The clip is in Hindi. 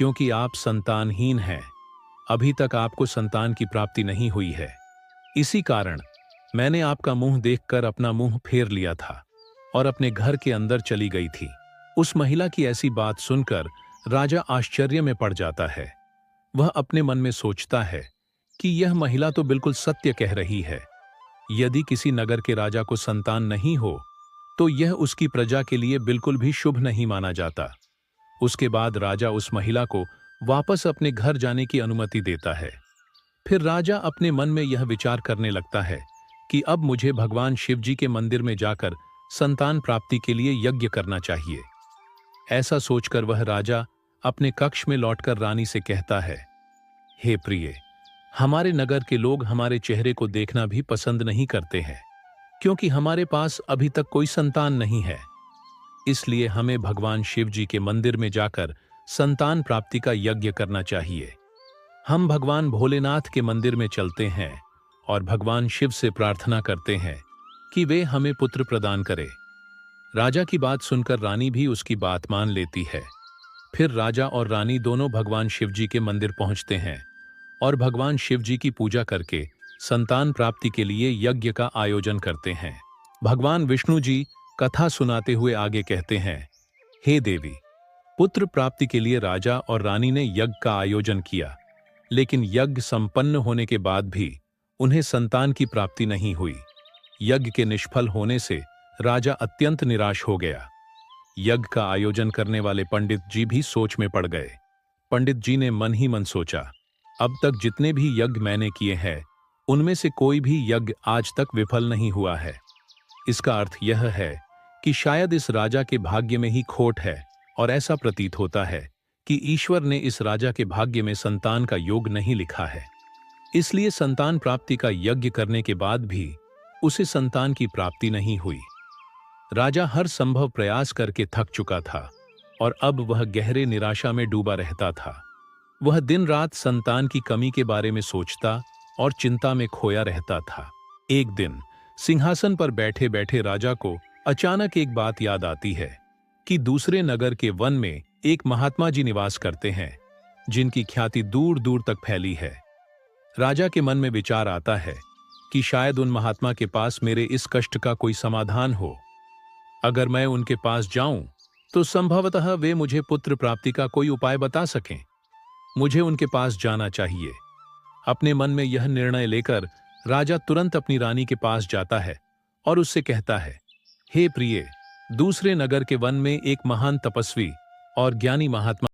क्योंकि आप संतानहीन हैं। अभी तक आपको संतान की प्राप्ति नहीं हुई है। इसी कारण मैंने आपका मुंह देखकर अपना मुंह फेर लिया था और अपने घर के अंदर चली गई थी। उस महिला की ऐसी बात सुनकर राजा आश्चर्य में पड़ जाता है। वह अपने मन में सोचता है कि यह महिला तो बिल्कुल सत्य कह रही है। यदि किसी नगर के राजा को संतान नहीं हो तो यह उसकी प्रजा के लिए बिल्कुल भी शुभ नहीं माना जाता। उसके बाद राजा उस महिला को वापस अपने घर जाने की अनुमति देता है। फिर राजा अपने मन में यह विचार करने लगता है कि अब मुझे भगवान शिव जी के मंदिर में जाकर संतान प्राप्ति के लिए यज्ञ करना चाहिए। ऐसा सोचकर वह राजा अपने कक्ष में लौटकर रानी से कहता है, हे प्रिय, हमारे नगर के लोग हमारे चेहरे को देखना भी पसंद नहीं करते हैं, क्योंकि हमारे पास अभी तक कोई संतान नहीं है। इसलिए हमें भगवान शिव जी के मंदिर में जाकर संतान प्राप्ति का यज्ञ करना चाहिए। हम भगवान भोलेनाथ के मंदिर में चलते हैं और भगवान शिव से प्रार्थना करते हैं कि वे हमें पुत्र प्रदान करें। राजा की बात सुनकर रानी भी उसकी बात मान लेती है। फिर राजा और रानी दोनों भगवान शिव जी के मंदिर पहुंचते हैं और भगवान शिव जी की पूजा करके संतान प्राप्ति के लिए यज्ञ का आयोजन करते हैं। भगवान विष्णु जी कथा सुनाते हुए आगे कहते हैं, हे देवी, पुत्र प्राप्ति के लिए राजा और रानी ने यज्ञ का आयोजन किया, लेकिन यज्ञ संपन्न होने के बाद भी उन्हें संतान की प्राप्ति नहीं हुई। यज्ञ के निष्फल होने से राजा अत्यंत निराश हो गया। यज्ञ का आयोजन करने वाले पंडित जी भी सोच में पड़ गए। पंडित जी ने मन ही मन सोचा, अब तक जितने भी यज्ञ मैंने किए हैं उनमें से कोई भी यज्ञ आज तक विफल नहीं हुआ है। इसका अर्थ यह है कि शायद इस राजा के भाग्य में ही खोट है और ऐसा प्रतीत होता है कि ईश्वर ने इस राजा के भाग्य में संतान का योग नहीं लिखा है। इसलिए संतान प्राप्ति का यज्ञ करने के बाद भी उसे संतान की प्राप्ति नहीं हुई। राजा हर संभव प्रयास करके थक चुका था और अब वह गहरे निराशा में डूबा रहता था। वह दिन रात संतान की कमी के बारे में सोचता और चिंता में खोया रहता था। एक दिन सिंहासन पर बैठे बैठे राजा को अचानक एक बात याद आती है कि दूसरे नगर के वन में एक महात्मा जी निवास करते हैं, जिनकी ख्याति दूर दूर तक फैली है। राजा के मन में विचार आता है कि शायद उन महात्मा के पास मेरे इस कष्ट का कोई समाधान हो। अगर मैं उनके पास जाऊं तो संभवतः वे मुझे पुत्र प्राप्ति का कोई उपाय बता सकें। मुझे उनके पास जाना चाहिए। अपने मन में यह निर्णय लेकर राजा तुरंत अपनी रानी के पास जाता है और उससे कहता है, हे प्रिय, दूसरे नगर के वन में एक महान तपस्वी और ज्ञानी महात्मा